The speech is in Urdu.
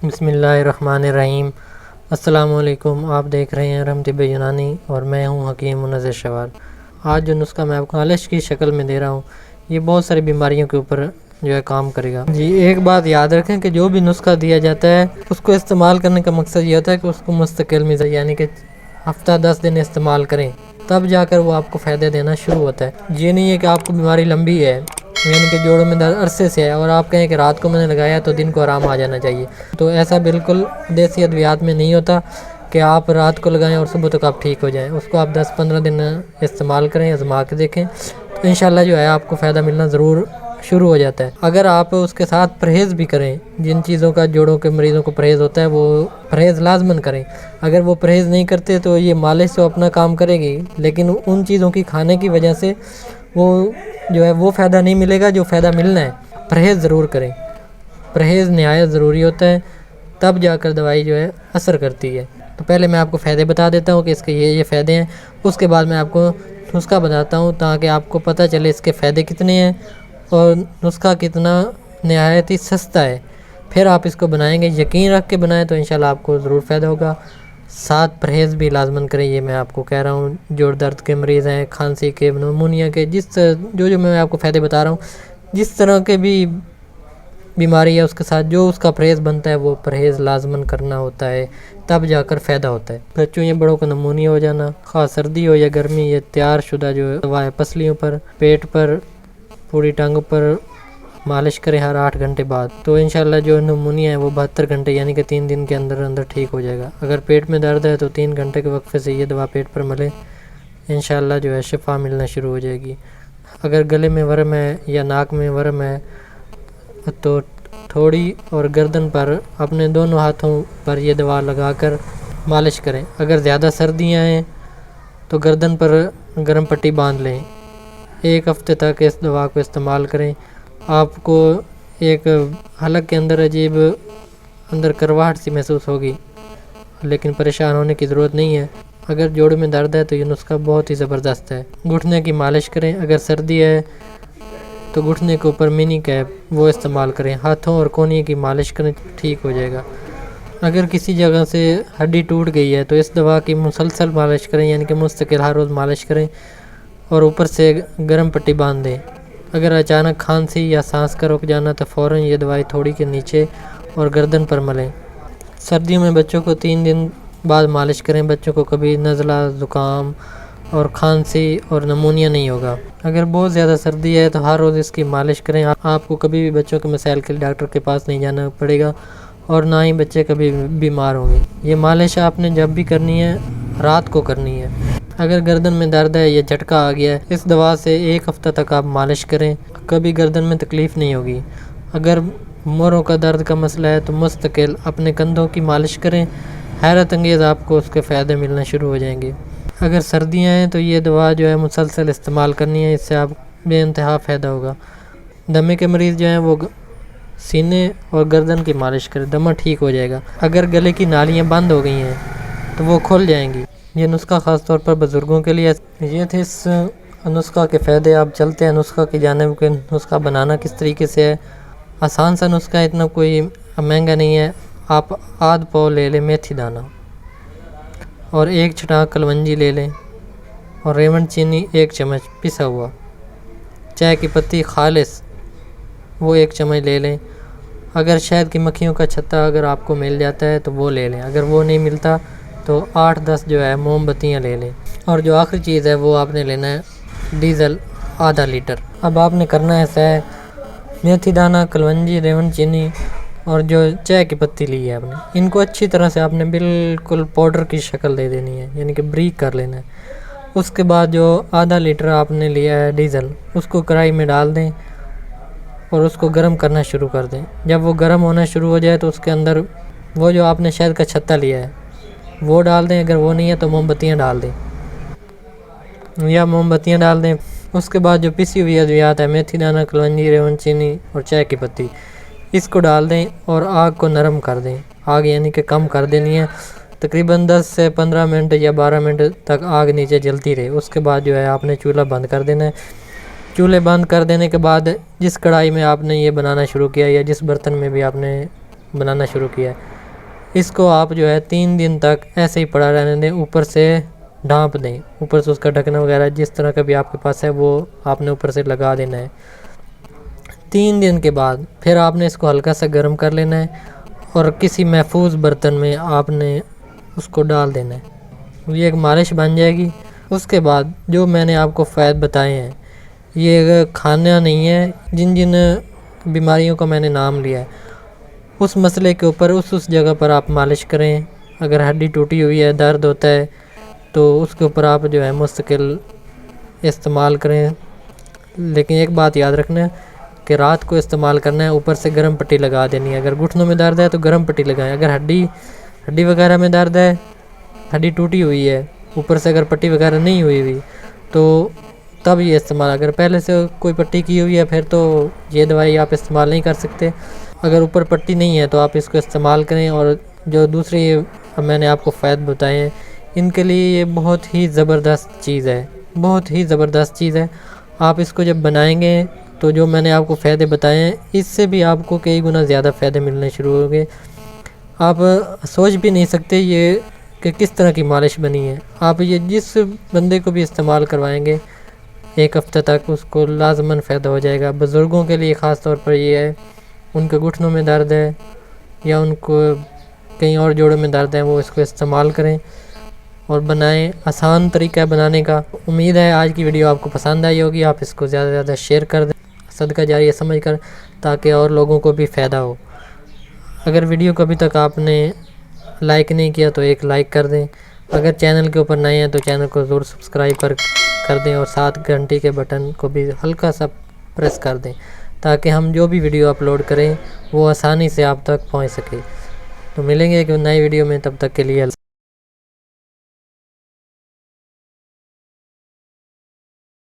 بسم اللہ الرحمن الرحیم۔ السلام علیکم، آپ دیکھ رہے ہیں رحم طب یونانی اور میں ہوں حکیم منظر شوال۔ آج جو نسخہ میں آپ کو مالش کی شکل میں دے رہا ہوں یہ بہت ساری بیماریوں کے اوپر جو ہے کام کرے گا جی۔ ایک بات یاد رکھیں کہ جو بھی نسخہ دیا جاتا ہے اس کو استعمال کرنے کا مقصد یہ ہوتا ہے کہ اس کو مستقل مزاج یعنی کہ ہفتہ 10 دن استعمال کریں، تب جا کر وہ آپ کو فائدہ دینا شروع ہوتا ہے۔ یہ نہیں ہے کہ آپ کو بیماری لمبی ہے یعنی کہ جوڑوں میں درد عرصے سے ہے اور آپ کہیں کہ رات کو میں نے لگایا تو دن کو آرام آ جانا چاہیے، تو ایسا بالکل دیسی ادویات میں نہیں ہوتا کہ آپ رات کو لگائیں اور صبح تک آپ ٹھیک ہو جائیں۔ اس کو آپ 10-15 دن استعمال کریں، آزما کے دیکھیں تو انشاءاللہ جو ہے آپ کو فائدہ ملنا ضرور شروع ہو جاتا ہے۔ اگر آپ اس کے ساتھ پرہیز بھی کریں، جن چیزوں کا جوڑوں کے مریضوں کو پرہیز ہوتا ہے وہ پرہیز لازماً کریں۔ اگر وہ پرہیز نہیں کرتے تو یہ مالش تو اپنا کام کرے گی لیکن ان چیزوں کی کھانے کی وجہ سے وہ جو ہے وہ فائدہ نہیں ملے گا جو فائدہ ملنا ہے۔ پرہیز ضرور کریں، پرہیز نہایت ضروری ہوتا ہے، تب جا کر دوائی جو ہے اثر کرتی ہے۔ تو پہلے میں آپ کو فائدے بتا دیتا ہوں کہ اس کے یہ فائدے ہیں، اس کے بعد میں آپ کو نسخہ بتاتا ہوں تاکہ آپ کو پتہ چلے اس کے فائدے کتنے ہیں اور نسخہ کتنا نہایت ہی سستا ہے۔ پھر آپ اس کو بنائیں گے، یقین رکھ کے بنائیں تو انشاءاللہ آپ کو ضرور فائدہ ہوگا۔ ساتھ پرہیز بھی لازماً کریں، یہ میں آپ کو کہہ رہا ہوں۔ جوڑ درد کے مریض ہیں، کھانسی کے، نمونیا کے، جو میں آپ کو فائدے بتا رہا ہوں، جس طرح کے بھی بیماری ہے اس کے ساتھ جو اس کا پرہیز بنتا ہے وہ پرہیز لازماً کرنا ہوتا ہے، تب جا کر فائدہ ہوتا ہے۔ بچوں یا بڑوں کو نمونیا ہو جانا، خاص سردی ہو یا گرمی، یہ تیار شدہ جو دوا ہے پسلیوں پر، پیٹ پر، پوری ٹانگوں پر مالش کریں ہر 8 گھنٹے بعد، تو انشاءاللہ جو نمونیا ہے وہ 72 گھنٹے یعنی کہ 3 دن کے اندر اندر ٹھیک ہو جائے گا۔ اگر پیٹ میں درد ہے تو 3 گھنٹے کے وقفے سے یہ دوا پیٹ پر ملیں، انشاءاللہ جو ہے شفا ملنا شروع ہو جائے گی۔ اگر گلے میں ورم ہے یا ناک میں ورم ہے تو تھوڑی اور گردن پر اپنے دونوں ہاتھوں پر یہ دوا لگا کر مالش کریں۔ اگر زیادہ سردیاں ہیں تو گردن پر گرم پٹی باندھ لیں، 1 ہفتے تک اس دوا کو استعمال کریں۔ آپ کو ایک حلق کے اندر عجیب اندر کرواہٹ سی محسوس ہوگی لیکن پریشان ہونے کی ضرورت نہیں ہے۔ اگر جوڑوں میں درد ہے تو یہ نسخہ بہت ہی زبردست ہے۔ گھٹنے کی مالش کریں، اگر سردی ہے تو گھٹنے کے اوپر منی کیپ وہ استعمال کریں، ہاتھوں اور کونی کی مالش کریں، ٹھیک ہو جائے گا۔ اگر کسی جگہ سے ہڈی ٹوٹ گئی ہے تو اس دوا کی مسلسل مالش کریں یعنی کہ مستقل ہر روز مالش کریں اور اوپر سے گرم پٹی باندھ دیں۔ اگر اچانک کھانسی یا سانس کا رک جانا تو فوراً یہ دوائی تھوڑی کے نیچے اور گردن پر ملیں۔ سردیوں میں بچوں کو 3 دن بعد مالش کریں، بچوں کو کبھی نزلہ، زکام اور کھانسی اور نمونیا نہیں ہوگا۔ اگر بہت زیادہ سردی ہے تو ہر روز اس کی مالش کریں، آپ کو کبھی بھی بچوں کے مسائل کے لیے ڈاکٹر کے پاس نہیں جانا پڑے گا اور نہ ہی بچے کبھی بیمار ہوں گے۔ یہ مالش آپ نے جب بھی کرنی ہے رات کو کرنی ہے۔ اگر گردن میں درد ہے یا جھٹکا آ گیا ہے، اس دوا سے 1 ہفتہ تک آپ مالش کریں، کبھی گردن میں تکلیف نہیں ہوگی۔ اگر موڑوں کا درد کا مسئلہ ہے تو مستقل اپنے کندھوں کی مالش کریں، حیرت انگیز آپ کو اس کے فائدے ملنا شروع ہو جائیں گے۔ اگر سردیاں ہیں تو یہ دوا جو ہے مسلسل استعمال کرنی ہے، اس سے آپ بے انتہا فائدہ ہوگا۔ دمے کے مریض جو ہیں وہ سینے اور گردن کی مالش کریں، دمہ ٹھیک ہو جائے گا۔ اگر گلے کی نالیاں بند ہو گئی ہیں تو وہ کھل جائیں گی۔ یہ نسخہ خاص طور پر بزرگوں کے لیے۔ یہ تھے اس نسخہ کے فائدے۔ آپ چلتے ہیں نسخہ کی جانب کہ نسخہ بنانا کس طریقے سے ہے۔ آسان سا نسخہ ہے، اتنا کوئی مہنگا نہیں ہے۔ آپ آدھ پاؤ لے لیں میتھی دانہ اور 1 چھٹانک کلونجی لے لیں اور ریونڈ چینی 1 چمچ پسا ہوا، چائے کی پتی خالص وہ 1 چمچ لے لیں۔ اگر شہد کی مکھیوں کا چھتا اگر آپ کو مل جاتا ہے تو وہ لے لیں، اگر وہ نہیں ملتا تو 8-10 جو ہے موم بتیاں لے لیں۔ اور جو آخری چیز ہے وہ آپ نے لینا ہے ڈیزل ½ لیٹر۔ اب آپ نے کرنا ایسا ہے، میتھی دانہ، کلونجی، ریون چینی اور جو چائے کی پتی لی ہے آپ نے، ان کو اچھی طرح سے آپ نے بالکل پاؤڈر کی شکل دے دینی ہے یعنی کہ بریک کر لینا ہے۔ اس کے بعد جو ½ لیٹر آپ نے لیا ہے ڈیزل، اس کو کڑھائی میں ڈال دیں اور اس کو گرم کرنا شروع کر دیں۔ جب وہ گرم ہونا شروع ہو جائے تو اس کے اندر وہ جو آپ نے شہد کا چھتا لیا ہے وہ ڈال دیں، اگر وہ نہیں ہے تو موم بتیاں ڈال دیں یا موم بتیاں ڈال دیں۔ اس کے بعد جو پسی ہوئی ادویات ہے، میتھی دانہ، کلونجی، ریون چینی اور چائے کی پتی، اس کو ڈال دیں اور آگ کو نرم کر دیں۔ آگ یعنی کہ کم کر دینی ہے، تقریباً 10 سے 15 منٹ یا 12 منٹ تک آگ نیچے جلتی رہے۔ اس کے بعد جو ہے آپ نے چولہا بند کر دینا ہے۔ چولہے بند کر دینے کے بعد جس کڑھائی میں آپ نے یہ بنانا شروع کیا یا جس برتن میں بھی آپ نے بنانا شروع کیا ہے۔ اس کو آپ جو ہے 3 دن تک ایسے ہی پڑا رہنے دیں، اوپر سے ڈھانپ دیں، اوپر سے اس کا ڈھکنا وغیرہ جس طرح کا بھی آپ کے پاس ہے وہ آپ نے اوپر سے لگا دینا ہے۔ 3 دن کے بعد پھر آپ نے اس کو ہلکا سا گرم کر لینا ہے اور کسی محفوظ برتن میں آپ نے اس کو ڈال دینا ہے، یہ ایک مالش بن جائے گی۔ اس کے بعد جو میں نے آپ کو فوائد بتائے ہیں یہ کھانا نہیں ہے، جن جن بیماریوں کا میں نے نام لیا ہے اس مسئلے کے اوپر اس جگہ پر آپ مالش کریں۔ اگر ہڈی ٹوٹی ہوئی ہے، درد ہوتا ہے تو اس کے اوپر آپ جو ہے مستقل استعمال کریں، لیکن ایک بات یاد رکھنا ہے کہ رات کو استعمال کرنا ہے، اوپر سے گرم پٹی لگا دینی ہے۔ اگر گھٹنوں میں درد ہے تو گرم پٹی لگائیں، اگر ہڈی وغیرہ میں درد ہے، ہڈی ٹوٹی ہوئی ہے، اوپر سے اگر پٹی وغیرہ نہیں ہوئی تو تب یہ استعمال، اگر پہلے سے کوئی پٹی کی ہوئی ہے پھر تو یہ دوائی آپ استعمال نہیں کر سکتے۔ اگر اوپر پٹی نہیں ہے تو آپ اس کو استعمال کریں۔ اور جو دوسری میں نے آپ کو فوائد بتائے ہیں ان کے لیے یہ بہت ہی زبردست چیز ہے، بہت ہی زبردست چیز ہے۔ آپ اس کو جب بنائیں گے تو جو میں نے آپ کو فائدے بتائے ہیں اس سے بھی آپ کو کئی گنا زیادہ فائدے ملنے شروع ہو گئے۔ آپ سوچ بھی نہیں سکتے یہ کہ کس طرح کی مالش بنی ہے۔ آپ یہ جس بندے کو بھی استعمال کروائیں گے 1 ہفتہ تک اس کو لازماً فائدہ ہو جائے گا۔ بزرگوں کے لیے خاص طور پر یہ ہے، ان کے گھٹنوں میں درد ہے یا ان کو کہیں اور جوڑوں میں درد ہے، وہ اس کو استعمال کریں اور بنائیں۔ آسان طریقہ ہے بنانے کا۔ امید ہے آج کی ویڈیو آپ کو پسند آئی ہوگی، آپ اس کو زیادہ سے زیادہ شیئر کر دیں صدقہ جاریہ سمجھ کر، تاکہ اور لوگوں کو بھی فائدہ ہو۔ اگر ویڈیو کو ابھی تک آپ نے لائک نہیں کیا تو ایک لائک کر دیں، اگر چینل کے اوپر نئے ہیں تو چینل کو ضرور سبسکرائب کر دیں اور ساتھ گھنٹی کے بٹن کو بھی ہلکا سا پریس کر دیں تاکہ ہم جو بھی ویڈیو اپلوڈ کریں وہ آسانی سے آپ تک پہنچ سکے۔ تو ملیں گے ایک نئی ویڈیو میں، تب تک کے لیے